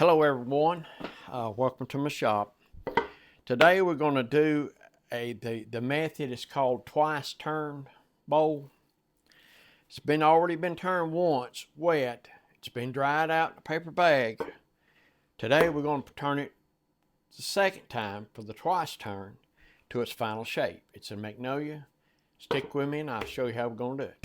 Hello everyone, welcome to my shop. Today we're going to do the method is called twice turn bowl. It's already been turned once, wet. It's been dried out in a paper bag. Today we're going to turn it the second time for the twice turn to its final shape. It's a Magnolia. Stick with me and I'll show you how we're going to do it.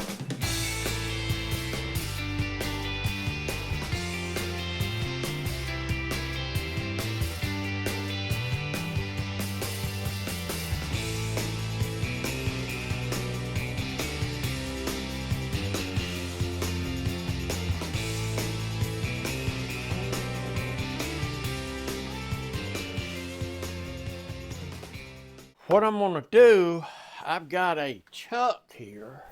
What I'm going to do, I've got a chuck here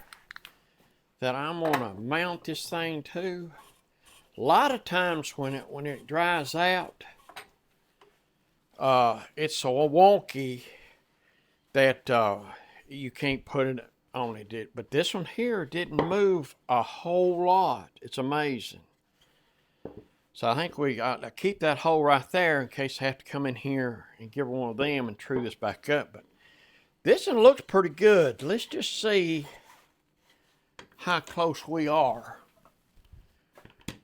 that I'm going to mount this thing to. A lot of times when it dries out, it's so wonky that you can't put it on it. But this one here didn't move a whole lot. It's amazing. So I think we got to keep that hole right there in case I have to come in here and give her one of them and true this back up. But this one looks pretty good. Let's just see how close we are. If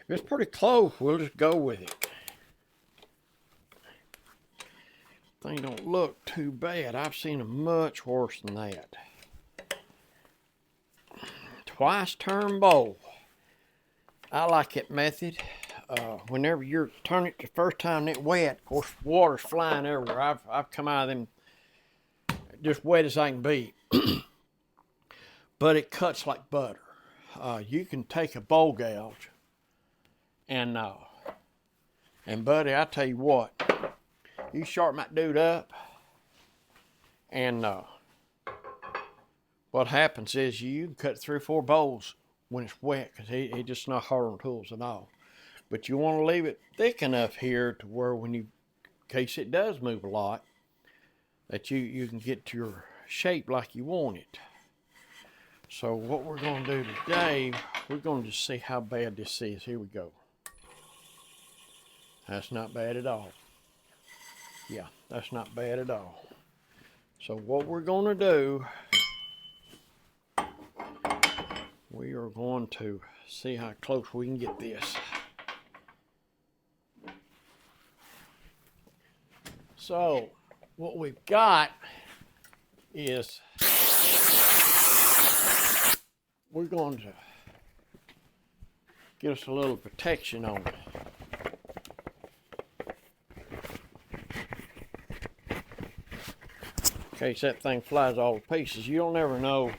it's pretty close, we'll just go with it. Thing don't look too bad. I've seen them much worse than that. Twice turn bowl. I like that method. Whenever you're turning it the first time and it's wet, of course water's flying everywhere. I've come out of them just wet as I can be. But it cuts like butter. You can take a bowl gouge and buddy, I tell you what, you sharpen that dude up and what happens is you can cut 3 or 4 bowls when it's wet because it's just not hard on tools at all. But you want to leave it thick enough here to where when in case it does move a lot, that you can get to your shape like you want it. So what we're going to do today, we're going to just see how bad this is. Here we go. That's not bad at all. Yeah, that's not bad at all. So what we're going to do, we are going to see how close we can get this. So what we've got is we're going to give us a little protection on it. In case that thing flies all to pieces. You don't ever know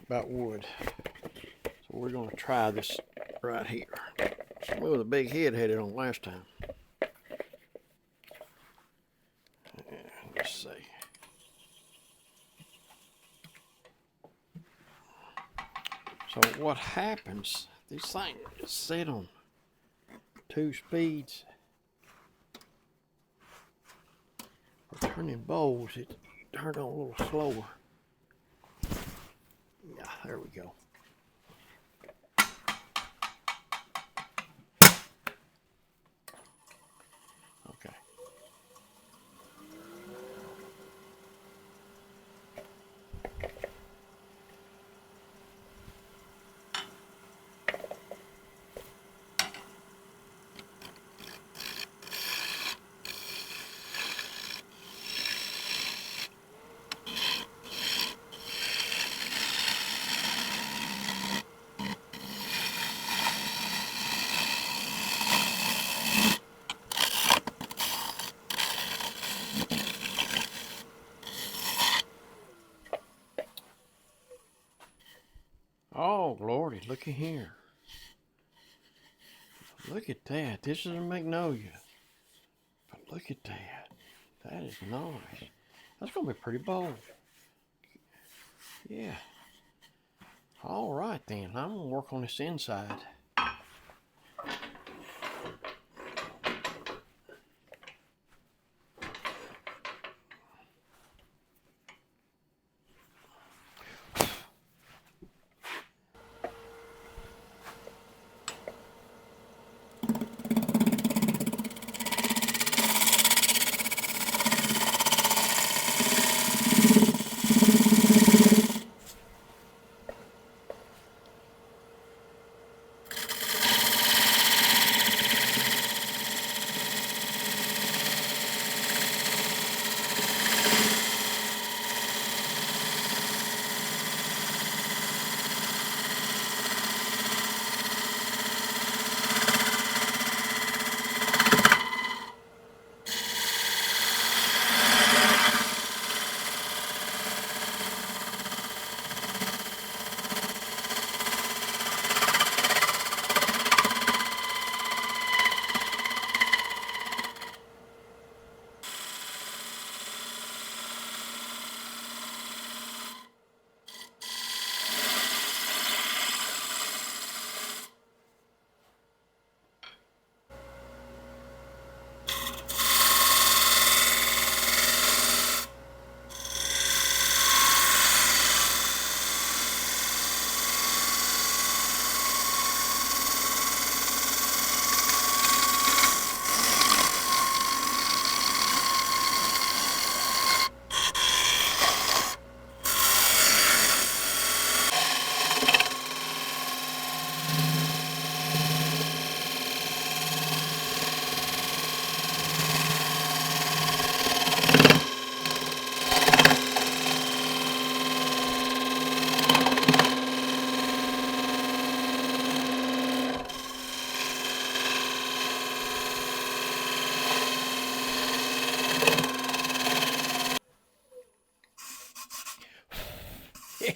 about wood. So we're going to try this right here. Well, the big head had it on last time. Let's see. So what happens, these things just sit on 2 speeds. For turning bowls, it turned on a little slower. Yeah, there we go. Okay. Oh, Lordy, looky here. Look at that. This is a Magnolia. But look at that. That is nice. That's going to be pretty bold. Yeah. All right, then. I'm going to work on this inside.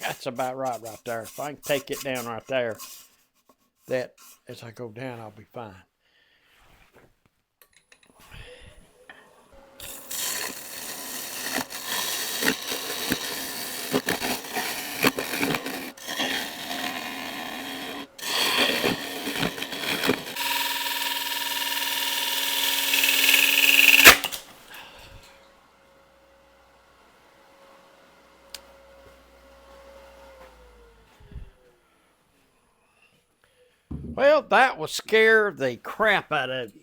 That's about right there. If I can take it down right there, that as I go down, I'll be fine. Well, that will scare the crap out of you.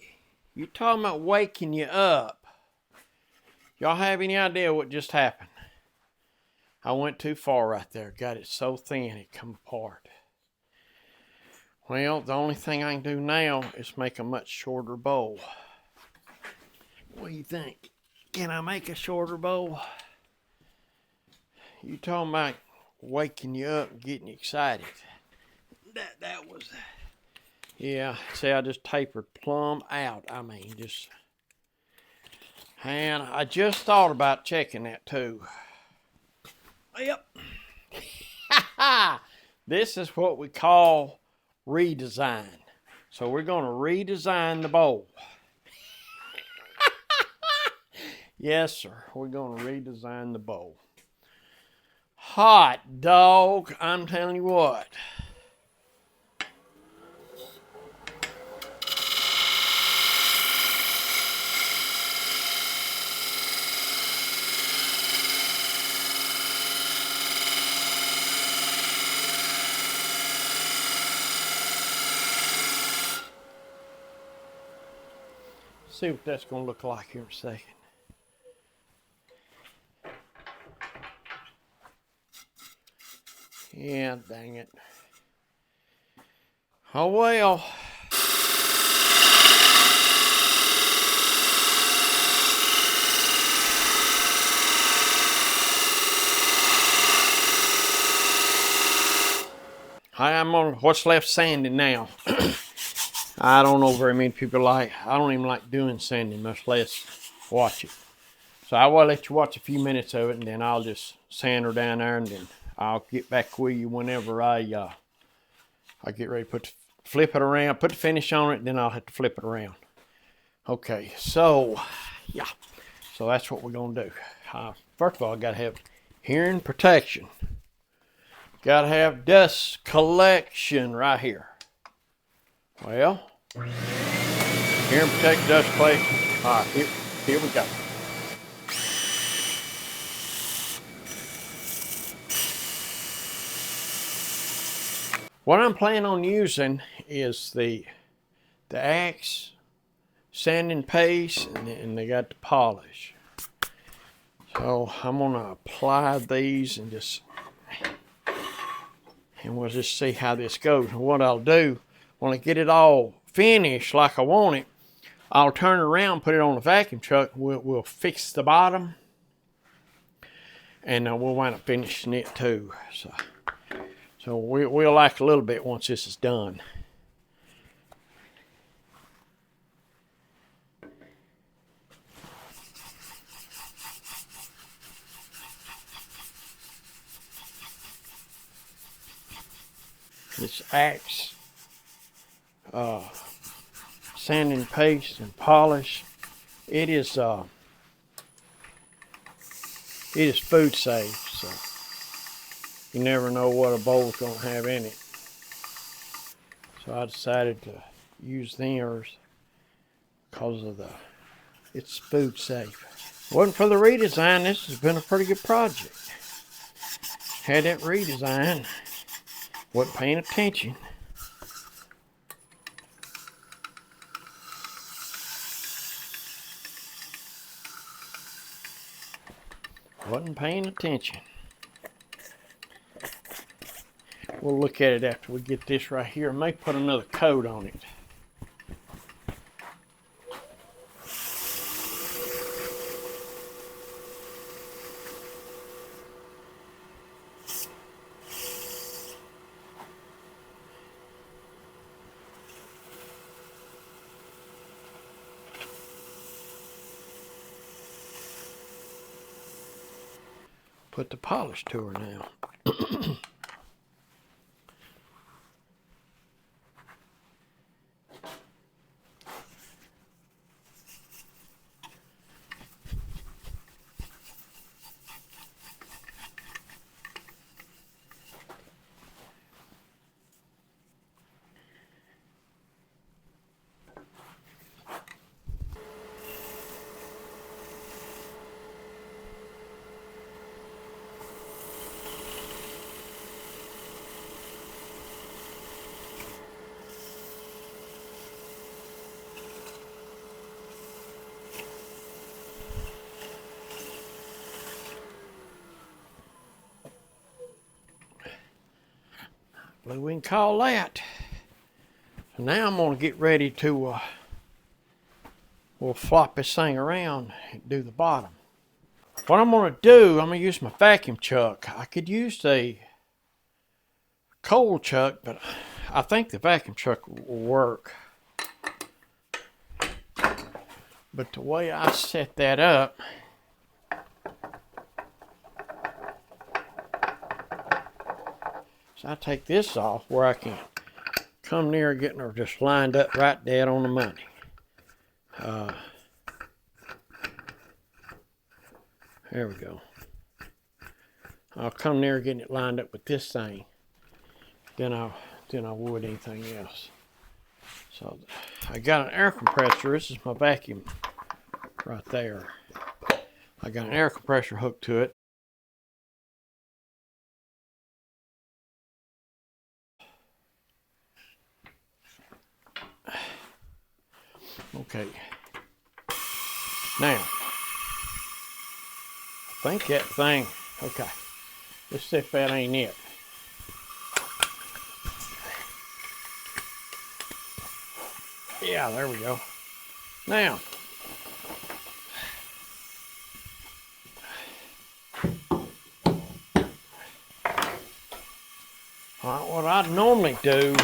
You talking about waking you up. Y'all have any idea what just happened? I went too far right there. Got it so thin it come apart. Well, the only thing I can do now is make a much shorter bowl. What do you think? Can I make a shorter bowl? You talking about waking you up and getting you excited. That was... Yeah, see, I just tapered plumb out. I mean, just... And I just thought about checking that too. Yep. This is what we call redesign. So we're going to redesign the bowl. Yes, sir. We're going to redesign the bowl. Hot dog. I'm telling you what. See what that's going to look like here in a second. Yeah, dang it. Oh well. I'm on what's left sanding now. I don't know very many people I don't even like doing sanding, much less watch it. So I will let you watch a few minutes of it, and then I'll just sand her down there, and then I'll get back with you whenever I get ready to flip it around, put the finish on it, then I'll have to flip it around. Okay, so yeah, so that's what we're gonna do. First of all, I gotta have hearing protection. Gotta have dust collection right here. Well, hearing protection, dust collection. All right, here we go. What I'm planning on using is the axe, sanding paste, and they got the polish. So I'm gonna apply these and we'll just see how this goes. And what I'll do, when I get it all finished like I want it, I'll turn it around, put it on the vacuum truck. We'll fix the bottom, and we'll wind up finishing it too. So we'll like a little bit once this is done. This axe, sanding paste and polish, it is food safe. So you never know what a bowl's gonna have in it. So I decided to use theirs because of it's food safe. Wasn't for the redesign, this has been a pretty good project. Had that redesign, wasn't paying attention. Wasn't paying attention. We'll look at it after we get this right here. May put another coat on it. Put the polish to her now. Well, we can call that. So now I'm going to get ready to we'll flop this thing around and do the bottom. What I'm going to do, I'm going to use my vacuum chuck. I could use a cold chuck, but I think the vacuum chuck will work. But the way I set that up, so I take this off where I can come near getting her just lined up right dead on the money. There we go. I'll come near getting it lined up with this thing than I would anything else. So I got an air compressor. This is my vacuum right there. I got an air compressor hooked to it. Okay. Now, I think that thing, okay. Let's see if that ain't it. Yeah, there we go. Now, what I normally do,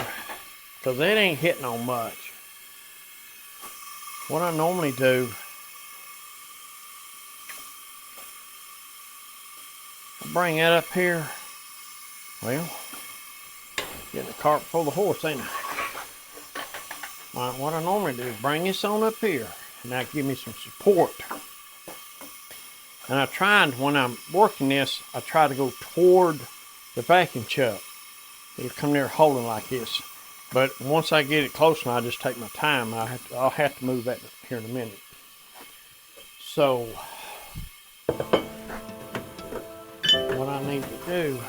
because that ain't hitting on much, what I normally do, I bring that up here. Well, getting the cart before the horse, ain't I? What I normally do is bring this on up here, and that give me some support. And I try, when I'm working this, I try to go toward the vacuum chuck. It'll come near holding like this. But once I get it close enough, I just take my time. I'll have to move that here in a minute. So, what I need to do,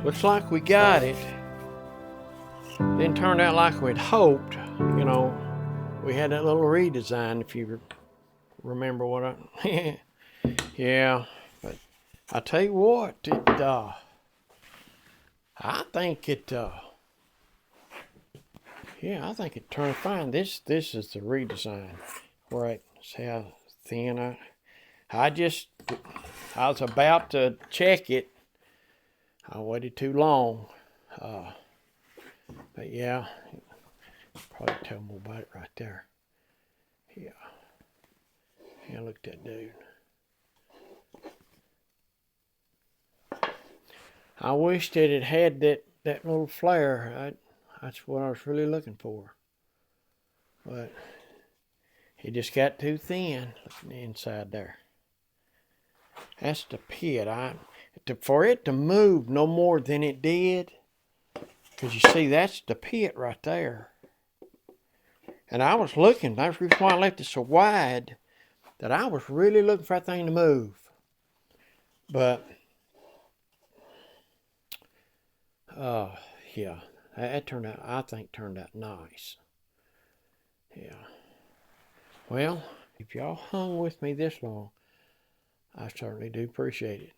Looks like we got it. Didn't turn out like we'd hoped. You know, we had that little redesign, if you remember what I... Yeah, but I tell you what, I think it, yeah, I think it turned fine. This is the redesign. Right, see how thin I was about to check it. I waited too long. But yeah, probably tell more about it right there. Yeah. Yeah, look at that dude. I wished that it had that little flare. That's what I was really looking for. But it just got too thin. Look at the inside there. That's the pit. For it to move no more than it did, because you see, that's the pit right there. And I was looking, that's the reason why I left it so wide, that I was really looking for that thing to move. But, yeah, that turned out, I think, turned out nice. Yeah. Well, if y'all hung with me this long, I certainly do appreciate it.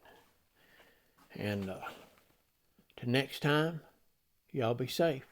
And till next time, y'all be safe.